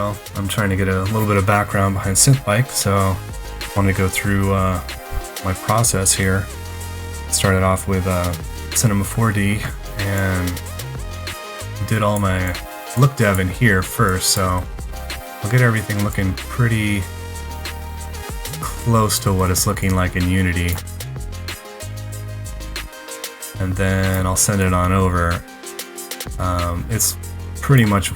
well, I'm trying to get a little bit of background behind Synthbike, so I wanted to go through my process here. Started off with Cinema 4D and did all my look dev in here first, so I'll get everything looking pretty close to what it's looking like in Unity. And then I'll send it on over. It's pretty much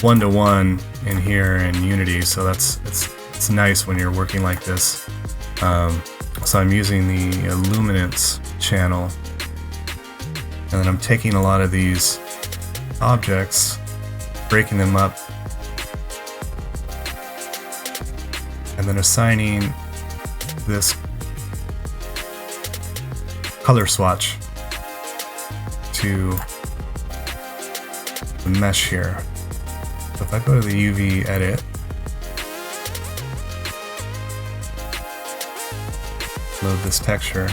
one-to-one in here in Unity, so it's nice when you're working like this. So I'm using the Luminance channel, and then I'm taking a lot of these objects, breaking them up, and then assigning this color swatch to the mesh here. So if I go to the UV edit, load this texture.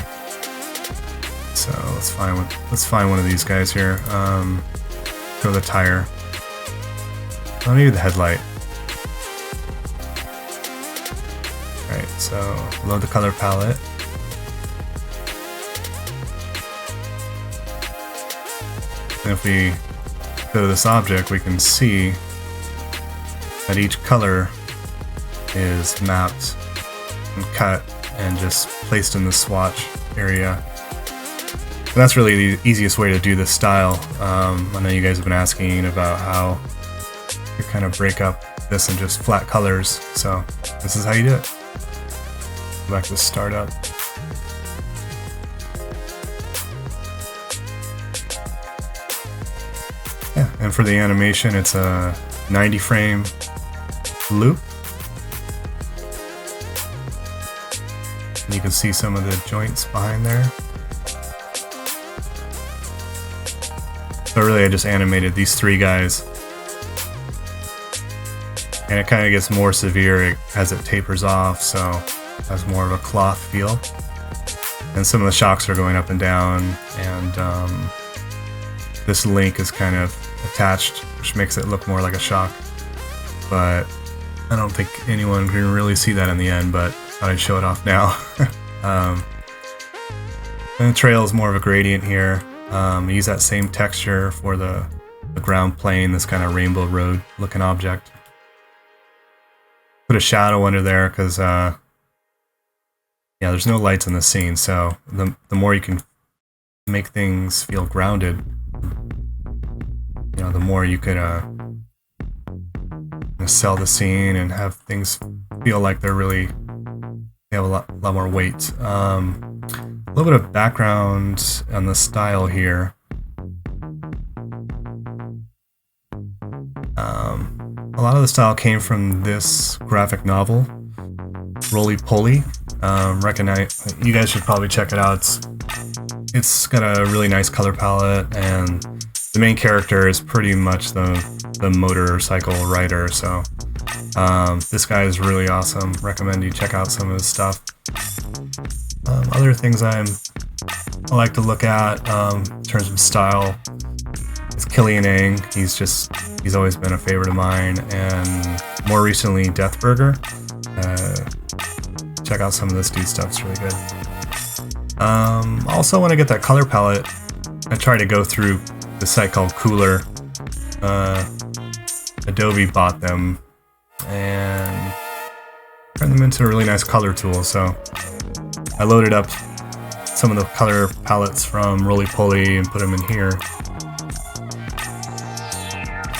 So let's find one of these guys here. Go to the tire. Oh, maybe the headlight. Alright, so load the color palette. And if we go to this object, we can see that each color is mapped and cut and just placed in the swatch area. And that's really the easiest way to do this style. I know you guys have been asking about how you kind of break up this in just flat colors, so this is how you do it. Go back to startup. Yeah, and for the animation, it's a 90 frame loop. And you can see some of the joints behind there. So really I just animated these three guys. And it kind of gets more severe as it tapers off, so it has more of a cloth feel. And some of the shocks are going up and down, and this link is kind of attached, which makes it look more like a shock. But I don't think anyone can really see that in the end, but I'd show it off now. And the trail is more of a gradient here. Use that same texture for the ground plane, this kind of rainbow road looking object. Put a shadow under there because yeah, there's no lights in the scene, so the more you can make things feel grounded, you know, the more you could sell the scene and have things feel like they have a lot more weight. A little bit of background on the style here. A lot of the style came from this graphic novel, Roly Poly. Recognize, you guys should probably check it out. It's got a really nice color palette, and the main character is pretty much the motorcycle rider. So this guy is really awesome. Recommend you check out some of his stuff. Other things I like to look at in terms of style is Killian Ang. He's always been a favorite of mine, and more recently Deathburger. Check out some of this dude's stuff, it's really good. Also when I get that color palette, I try to go through the site called Cooler. Adobe bought them and turned them into a really nice color tool, so I loaded up some of the color palettes from Roly Poly and put them in here,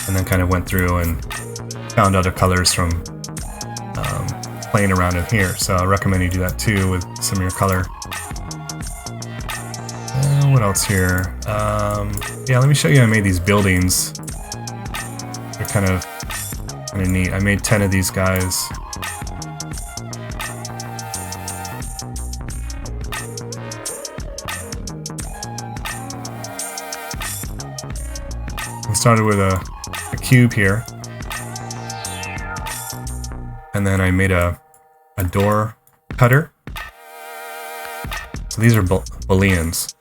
and then kind of went through and found other colors from playing around in here. So I recommend you do that too with some of your color. What else here? Yeah, let me show you. I made these buildings. They're kind of neat. I made 10 of these guys. Started with a cube here, and then I made a door cutter. So these are booleans.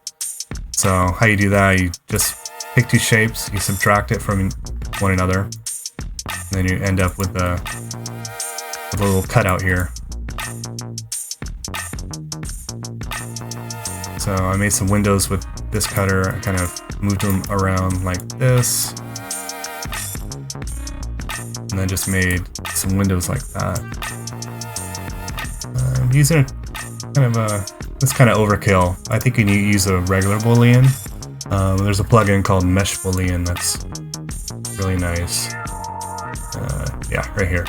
So how you do that, you just pick two shapes, you subtract it from one another, and then you end up with a little cutout here. So I made some windows with this cutter. I kind of moved them around like this, and then just made some windows like that. I'm using it's kind of overkill. I think you need to use a regular Boolean. There's a plugin called Mesh Boolean that's really nice. Yeah, right here.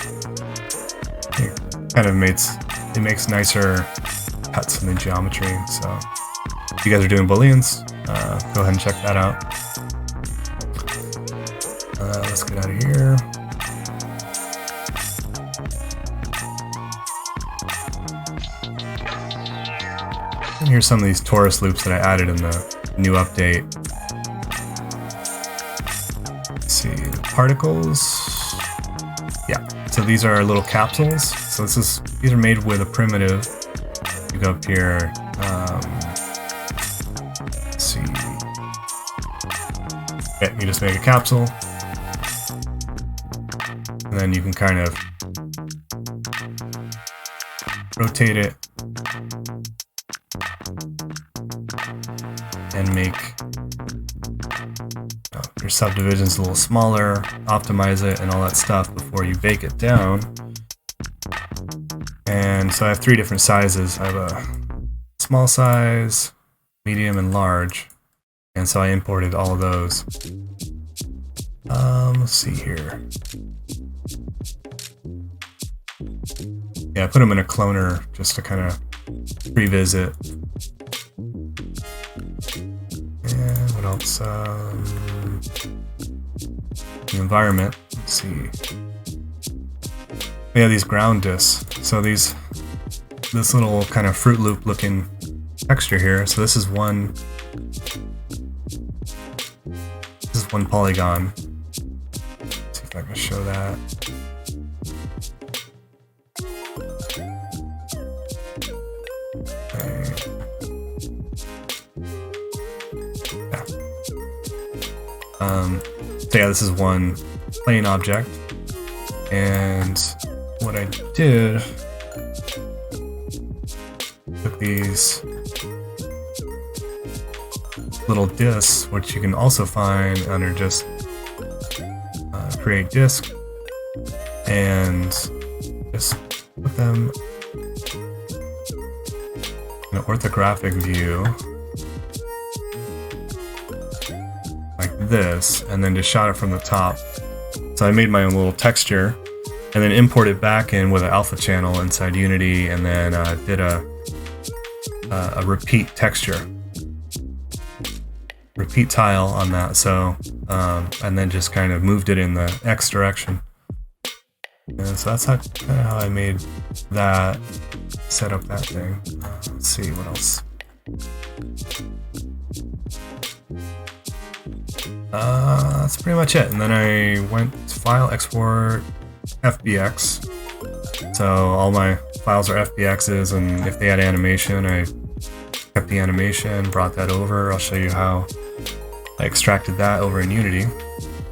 It makes nicer cuts in the geometry. So if you guys are doing Booleans, go ahead and check that out. Let's get out of here. And here's some of these torus loops that I added in the new update. Let's see, the particles. Yeah, so these are little capsules. So these are made with a primitive. You go up here. Let's see. Yeah, you just make a capsule, and then you can kind of rotate it and make your subdivisions a little smaller, optimize it and all that stuff before you bake it down. And so I have 3 different sizes. I have a small size, medium, and large. And so I imported all of those. Let's see here. Yeah, I put them in a cloner just to kind of revisit. And what else? The environment. Let's see. We have these ground discs. So this little kind of Fruit Loop looking texture here. So this is one polygon. Let's see if I can show that. So yeah, this is one plane object, and what I did, took these little discs, which you can also find under just create disk, and just put them in an orthographic view. This, and then just shot it from the top. So I made my own little texture and then imported back in with an alpha channel inside Unity, and then did a repeat texture, repeat tile on that. So and then just kind of moved it in the X direction. And so that's kind of how I made that, set up that thing. Let's see what else. That's pretty much it. And then I went to File, Export, FBX. So all my files are FBXs, and if they had animation, I kept the animation, brought that over. I'll show you how I extracted that over in Unity.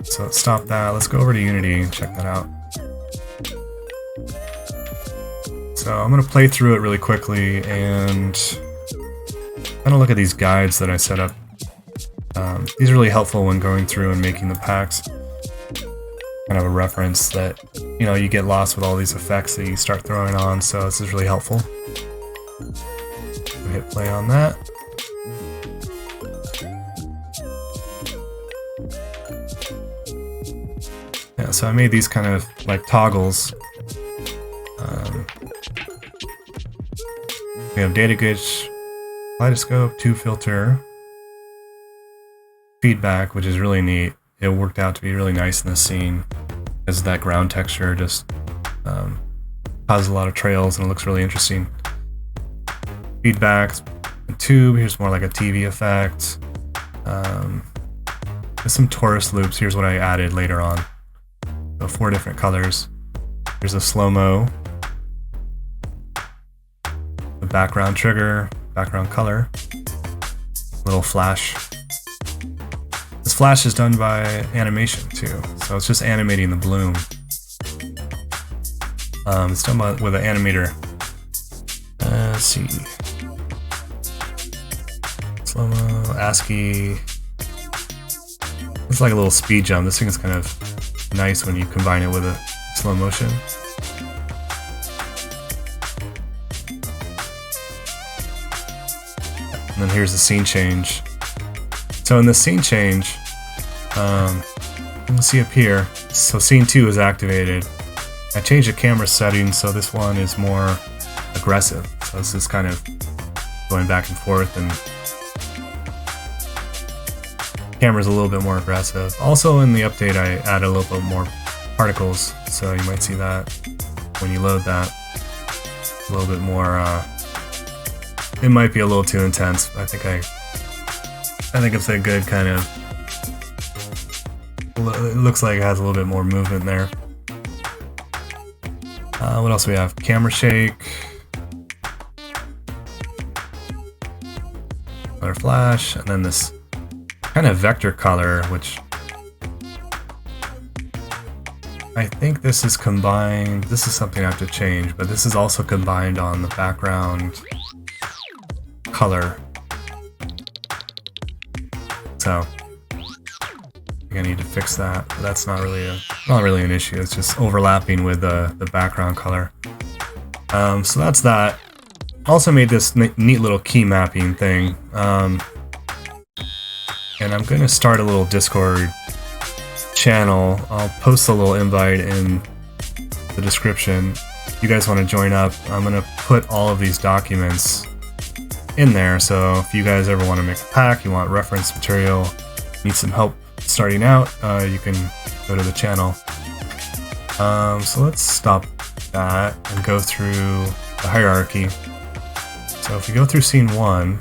So let's stop that. Let's go over to Unity and check that out. So I'm going to play through it really quickly and kind of look at these guides that I set up. These are really helpful when going through and making the packs. Kind of a reference that, you know, you get lost with all these effects that you start throwing on, so this is really helpful. We'll hit play on that. Yeah, so I made these kind of like toggles. We have data glitch, kaleidoscope, tube filter, feedback, which is really neat. It worked out to be really nice in this scene, as that ground texture just causes a lot of trails and it looks really interesting. Feedback, a tube, here's more like a TV effect. There's some torus loops, here's what I added later on. So 4 different colors. Here's a slow-mo, the background trigger, background color, little flash. This flash is done by animation too, so it's just animating the bloom. It's done with an animator. Let's see. Slow-mo, ASCII. It's like a little speed jump. This thing is kind of nice when you combine it with a slow motion. And then here's the scene change. So in the scene change, you can see up here, so scene 2 is activated. I changed the camera settings so this one is more aggressive. So this is kind of going back and forth, and the camera's a little bit more aggressive. Also in the update I added a little bit more particles, so you might see that when you load that. A little bit more, it might be a little too intense. I think it's a good kind of, it looks like it has a little bit more movement there. What else do we have? Camera shake. Another flash, and then this kind of vector color, which I think this is combined. This is something I have to change, but this is also combined on the background color. So I think I need to fix that. But that's not really an issue. It's just overlapping with the background color. So that's that. Also made this neat little key mapping thing. And I'm gonna start a little Discord channel. I'll post a little invite in the description. If you guys want to join up, I'm gonna put all of these documents in there, so if you guys ever want to make a pack, you want reference material, need some help starting out, you can go to the channel. So let's stop that and go through the hierarchy. So if you go through scene 1,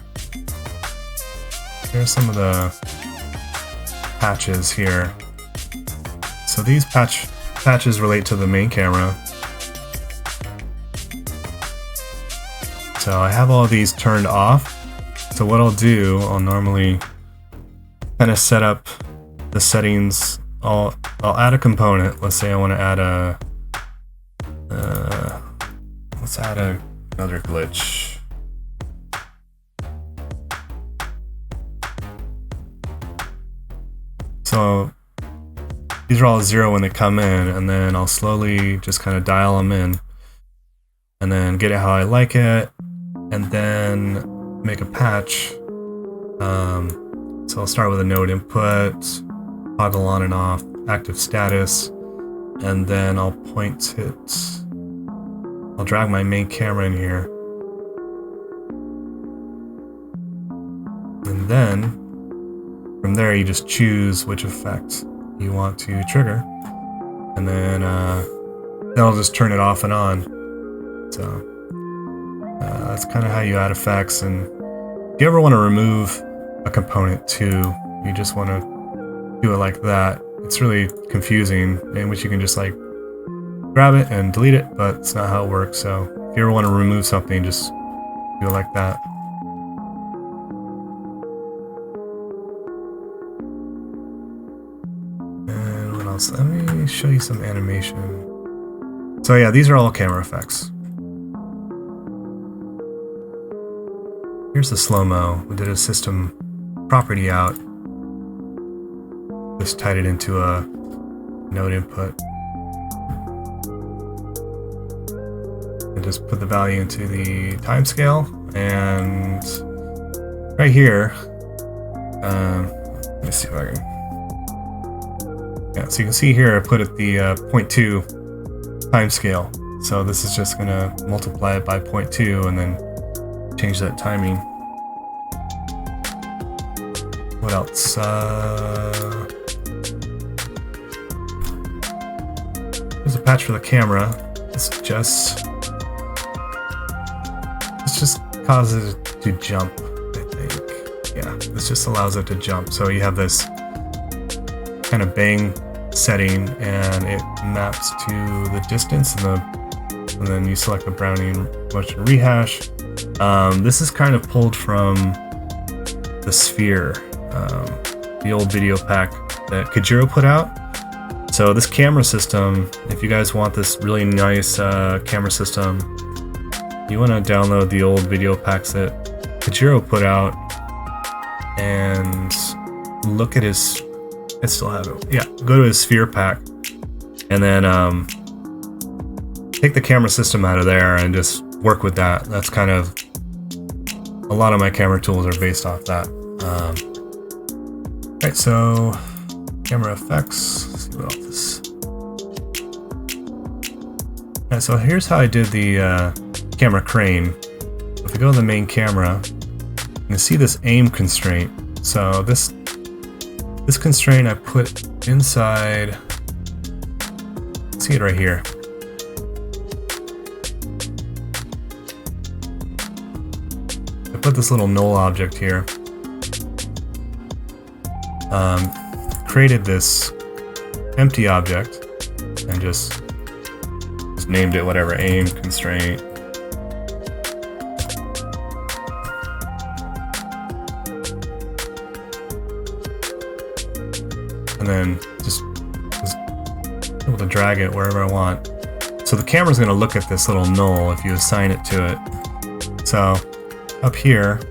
here's some of the patches here. So these patches relate to the main camera. So I have all these turned off. So what I'll do, I'll normally kind of set up the settings. I'll add a component. Let's say I want to add a, let's add another glitch. So these are all 0 when they come in, and then I'll slowly just kind of dial them in, and then get it how I like it, and then make a patch. So I'll start with a node input, toggle on and off, active status, and then I'll point it. I'll drag my main camera in here, and then from there you just choose which effect you want to trigger, and then I'll just turn it off and on. So that's kind of how you add effects. And if you ever want to remove a component too, you just want to do it like that. It's really confusing, in which you can just like grab it and delete it, but it's not how it works. So if you ever want to remove something, just do it like that. And what else? Let me show you some animation. So yeah, these are all camera effects. Here's the slow-mo. We did a system property out. Just tied it into a node input. And just put the value into the timescale. And right here, let me see if I can. Yeah, so you can see here I put it the 0.2 timescale. So this is just gonna multiply it by 0.2 and then change that timing. What else? There's a patch for the camera. This just causes it to jump, I think. Yeah, this just allows it to jump. So you have this kind of bang setting, and it maps to the distance, and then you select the Brownian motion rehash. This is kind of pulled from the Sphere, the old Videopak that Kajiro put out. So this camera system, if you guys want this really nice camera system, you want to download the old Videopak that Kajiro put out and look at his, I still have it, yeah, go to his sphere pack and then take the camera system out of there and just work with that. That's kind of, a lot of my camera tools are based off that. Right, so camera effects, let's see what else. Alright, so here's how I did the camera crane. If I go to the main camera, you can see this aim constraint. So this constraint I put inside, see it right here. I put this little null object here. Created this empty object and just named it whatever, aim constraint. And then just was able to drag it wherever I want. So the camera's going to look at this little null if you assign it to it. So up here,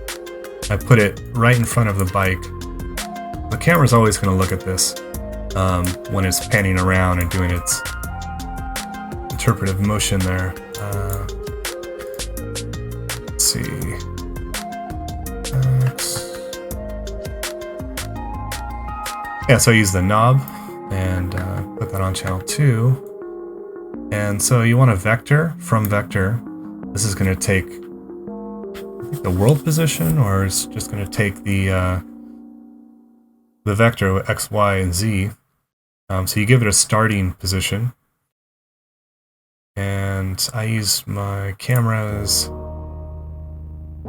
I put it right in front of the bike. The camera's always going to look at this when it's panning around and doing its interpretive motion there. Let's see. Yeah, so I use the knob and put that on channel 2. And so you want a vector from vector. This is going to take the world position, or it's just going to take the vector x, y, and z. So you give it a starting position. And I use my camera's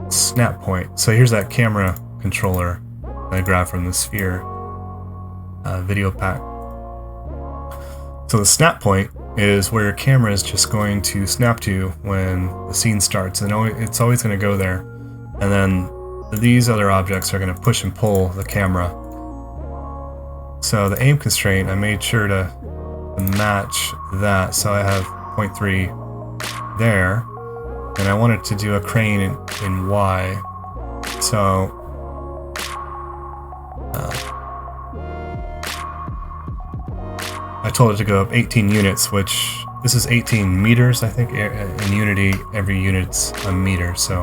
snap point. So here's that camera controller that I grabbed from the sphere Videopak. So the snap point is where your camera is just going to snap to when the scene starts, and it's always going to go there. And then these other objects are going to push and pull the camera. So the aim constraint, I made sure to match that. So I have 0.3 there, and I wanted to do a crane in Y. So I told it to go up 18 units, which this is 18 meters, I think. In Unity, every unit's a meter, so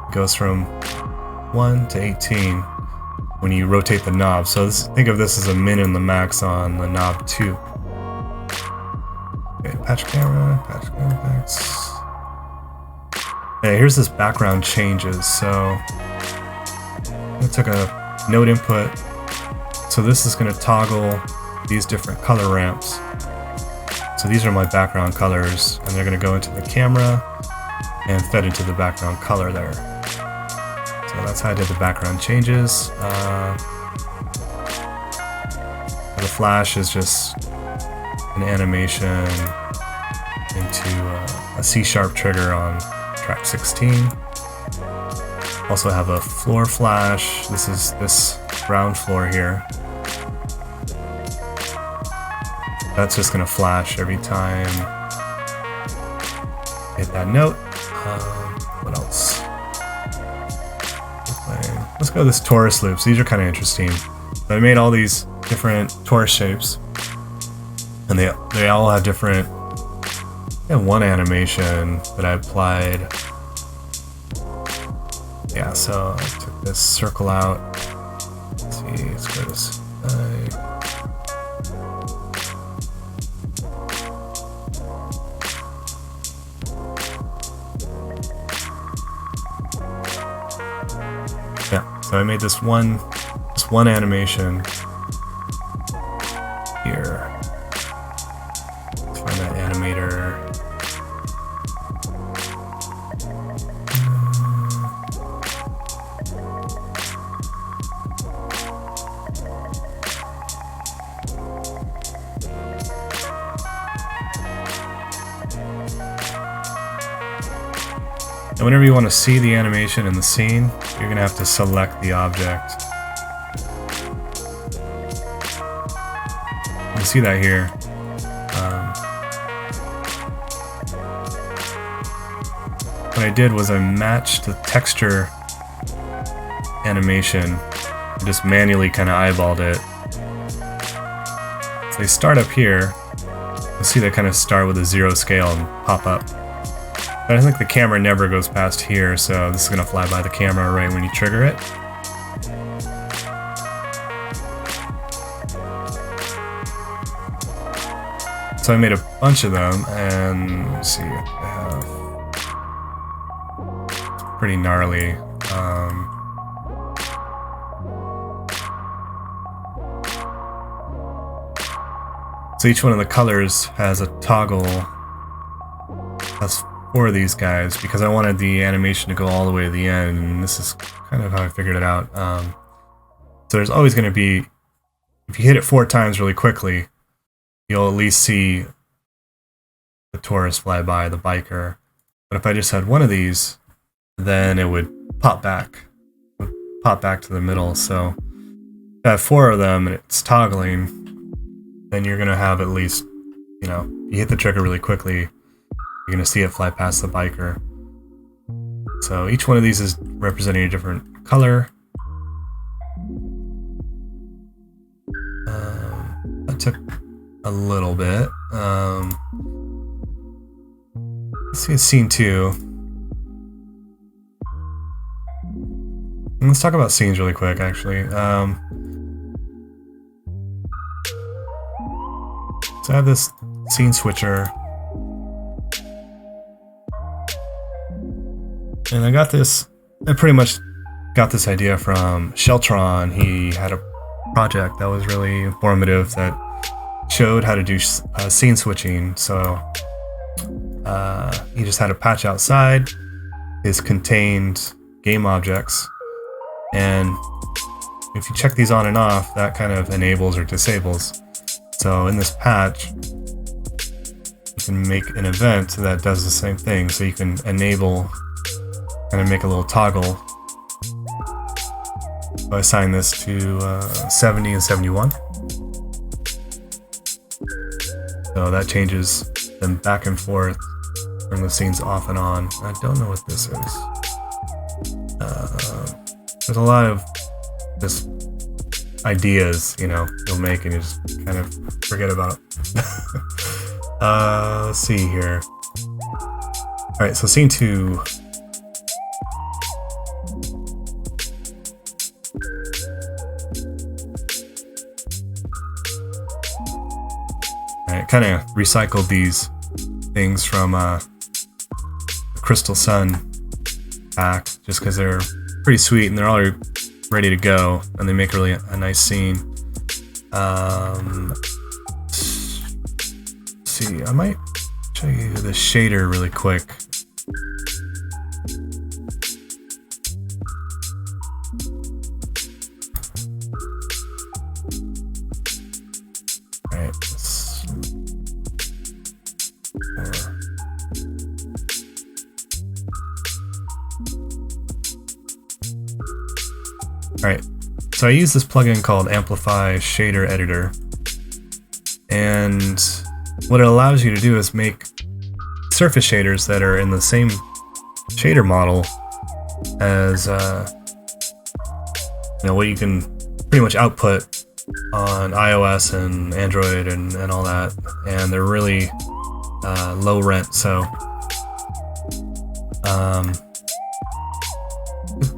it goes from 1 to 18 when you rotate the knob. So think of this as a min and the max on the knob 2. Okay, patch camera, max. Okay, here's this background changes. So I took a node input. So this is going to toggle these different color ramps. So these are my background colors, and they're going to go into the camera and fed into the background color there. So that's how I did the background changes. The flash is just an animation into a C# trigger on track 16. Also have a floor flash. This is this ground floor here. That's just going to flash every time hit that note. What else? Let's go to this torus loops. These are kind of interesting. So I made all these different torus shapes, and they all have different. I have one animation that I applied. Yeah, so I took this circle out. Let's see, let's go this way. Yeah, so I made this one animation here. Let's find that animator. And whenever you want to see the animation in the scene, you're going to have to select the object. You see that here. What I did was I matched the texture animation and just manually kind of eyeballed it. So they start up here. You'll see they kind of start with a 0 scale and pop up. But I think the camera never goes past here, so this is going to fly by the camera right when you trigger it. So I made a bunch of them, and let's see, I have pretty gnarly. So each one of the colors has a toggle. That's 4 of these guys because I wanted the animation to go all the way to the end, and this is kind of how I figured it out. So there's always going to be, if you hit it 4 times really quickly, you'll at least see the tourist fly by, the biker. But if I just had one of these, then it would pop back. It would pop back to the middle. So if I have 4 of them and it's toggling, then you're going to have at least, you know, you hit the trigger really quickly, you're going to see it fly past the biker. So each one of these is representing a different color. That took a little bit. Let's see, scene 2. And let's talk about scenes really quick, actually. So I have this scene switcher. And I pretty much got this idea from Sheltron. He had a project that was really informative that showed how to do scene switching. So he just had a patch outside, his contained game objects, and if you check these on and off, that kind of enables or disables. So in this patch, you can make an event that does the same thing. So you can enable and make a little toggle. So I assign this to 70 and 71. So that changes them back and forth from the scenes off and on. I don't know what this is. There's a lot of just ideas, you know, you'll make and you just kind of forget about. Let's see here. Alright, so scene 2. I kind of recycled these things from Crystal Sun pack just because they're pretty sweet and they're already ready to go and they make really a nice scene. Let's see, I might show you the shader really quick. Alright, so I use this plugin called Amplify Shader Editor, and what it allows you to do is make surface shaders that are in the same shader model as you know, what you can pretty much output on iOS and Android and all that, and they're really low rent, so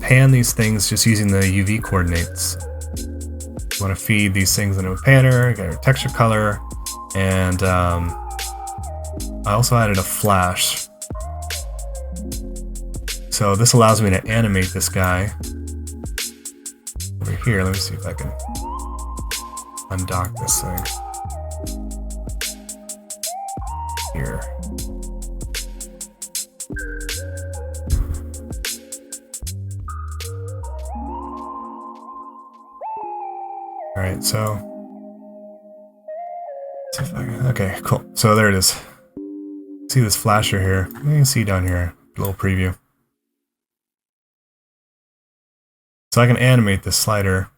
pan these things just using the UV coordinates. You want to feed these things into a panner, get a texture color, and I also added a flash. So this allows me to animate this guy over here. Let me see if I can undock this thing. Here. Alright, so let's see if I can, okay, cool. So there it is. See this flasher here. You can see down here, a little preview. So I can animate this slider.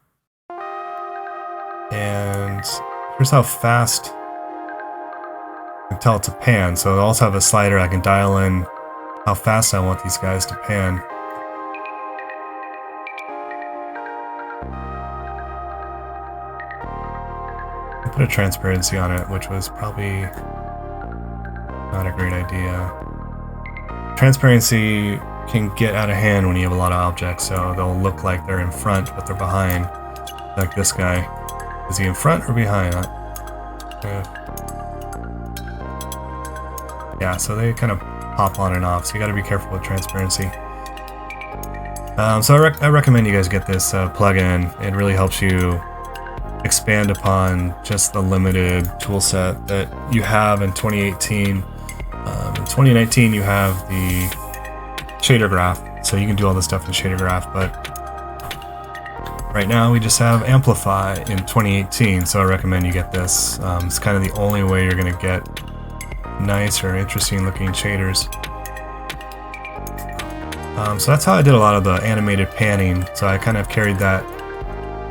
And here's how fast I can tell it to pan. So I also have a slider I can dial in how fast I want these guys to pan. I put a transparency on it, which was probably not a great idea. Transparency can get out of hand when you have a lot of objects, so they'll look like they're in front, but they're behind. Like this guy. Is he in front or behind? Yeah, so they kind of pop on and off, so you gotta be careful with transparency. So I recommend you guys get this plugin. It really helps you expand upon just the limited tool set that you have in 2018. In 2019 you have the shader graph, so you can do all this stuff in shader graph, but right now we just have amplify in 2018, so I recommend you get this. It's kind of the only way you're going to get nice or interesting looking shaders. So that's how I did a lot of the animated panning, so I kind of carried that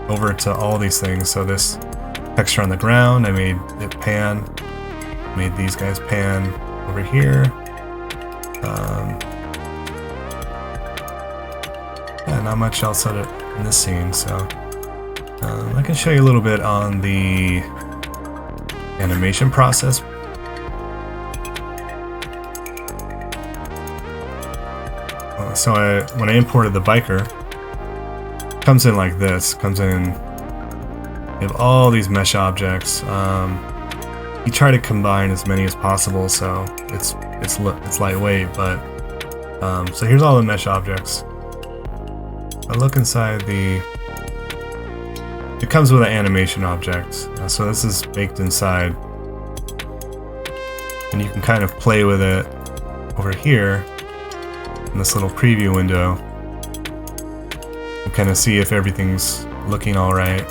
over to all these things. So this texture on the ground, I made it pan, made these guys pan over here. Yeah, not much else in this scene, so I can show you a little bit on the animation process. So when I imported the biker, it comes in like this. Comes in. You have all these mesh objects. You try to combine as many as possible, so it's lightweight. But so here's all the mesh objects. I look inside the. It comes with an animation object, so this is baked inside, and you can kind of play with it over here in this little preview window. You kind of see if everything's looking all right.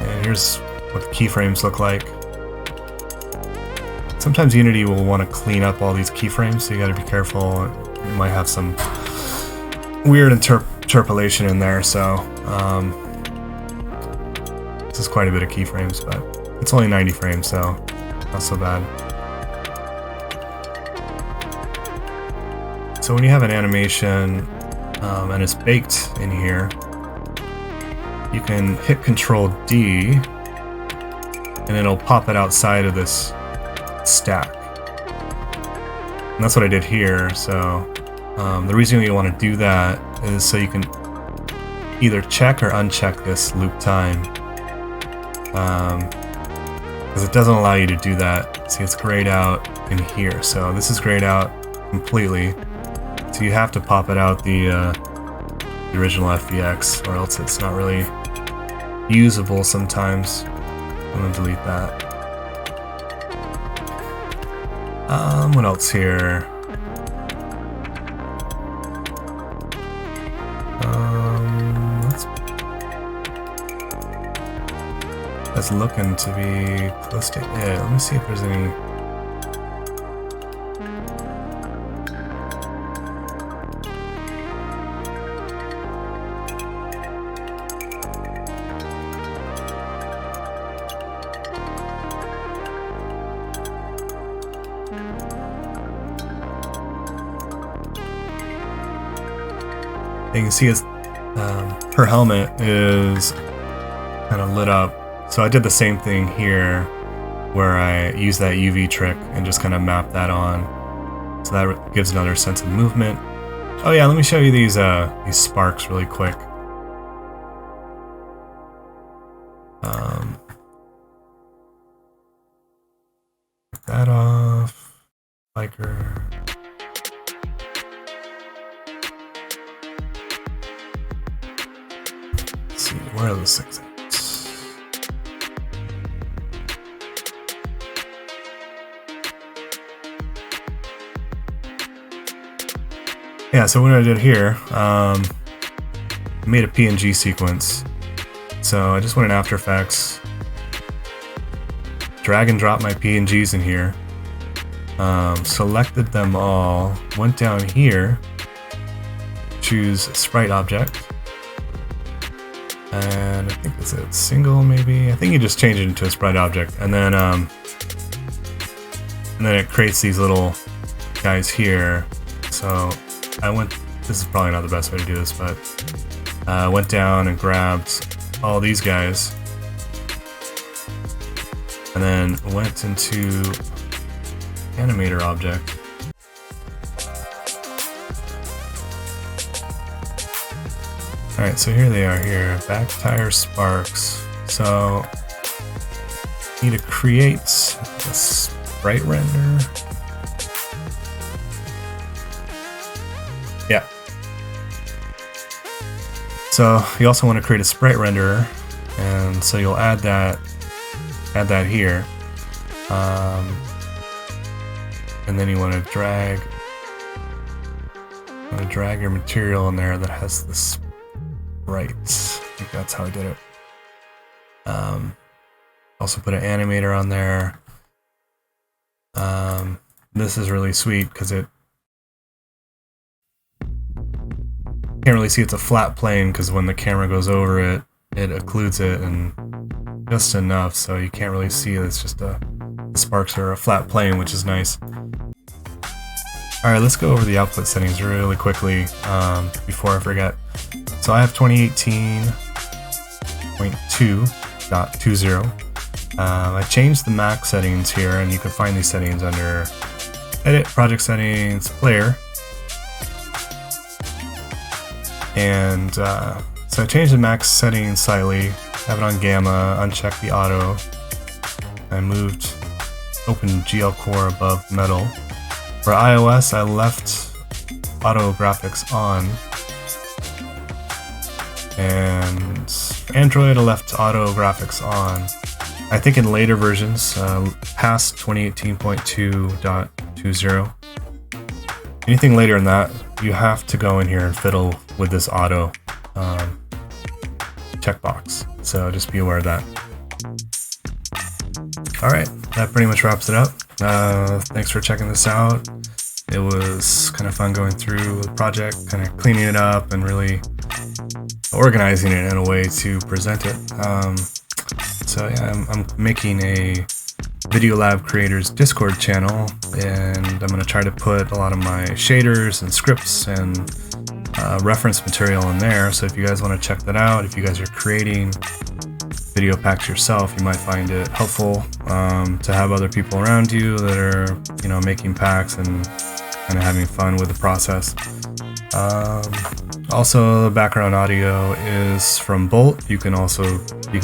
And here's what the keyframes look like. Sometimes Unity will want to clean up all these keyframes, so you got to be careful. You might have some weird interpolation in there, so this is quite a bit of keyframes, but it's only 90 frames, so not so bad. So when you have an animation and it's baked in here, you can hit Control D and it'll pop it outside of this stack. And that's what I did here. So the reason you want to do that is so you can either check or uncheck this loop time, because it doesn't allow you to do that. See, it's grayed out in here, so this is grayed out completely, so you have to pop it out the original FBX, or else it's not really usable sometimes. I'm gonna delete that. What else here? That's looking to be close to it. Let me see if there's any. You can see her helmet is kind of lit up. So I did the same thing here, where I used that UV trick and just kind of mapped that on. So that gives another sense of movement. Oh yeah, let me show you these sparks really quick. Take that off. Biker. Let's see, where are those things at? Yeah, so what I did here, I made a PNG sequence. So I just went in After Effects, drag and drop my PNGs in here, selected them all, went down here, choose Sprite Object, And I think it's a single, maybe. I think you just change it into a sprite object, and then it creates these little guys here. So this is probably not the best way to do this, but I went down and grabbed all these guys, and then went into animator object. Alright, so here they are here, back tire sparks. So, need to create a sprite render. Yeah. So, you also want to create a sprite renderer, and so you'll add that here. And then you want to drag your material in there that has this sprite. I think that's how I did it. Also put an animator on there. This is really sweet because it can't really see it's a flat plane, because when the camera goes over it, it occludes it and just enough so you can't really see it. It's just the sparks are a flat plane, which is nice. Alright, let's go over the output settings really quickly before I forget. So I have 2018.2.20. I changed the Mac settings here, and you can find these settings under Edit, Project Settings, Player. And so I changed the Mac settings slightly, have it on Gamma, uncheck the auto. I moved Open GL Core above Metal. For iOS, I left auto graphics on, and for Android, I left auto graphics on. I think in later versions, past 2018.2.20, anything later than that, you have to go in here and fiddle with this auto checkbox. So just be aware of that. Alright, that pretty much wraps it up. Thanks for checking this out. It was kind of fun going through the project, kind of cleaning it up and really organizing it in a way to present it. So yeah, I'm making a Videolab creators Discord channel, and I'm going to try to put a lot of my shaders and scripts and reference material in there. So if you guys want to check that out, if you guys are creating video packs yourself, you might find it helpful to have other people around you that are, making packs and kind of having fun with the process. Also, the background audio is from Bolt. You can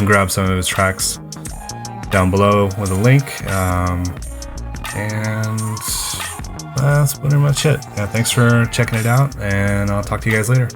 grab some of his tracks down below with a link. And that's pretty much it. Yeah, thanks for checking it out, and I'll talk to you guys later.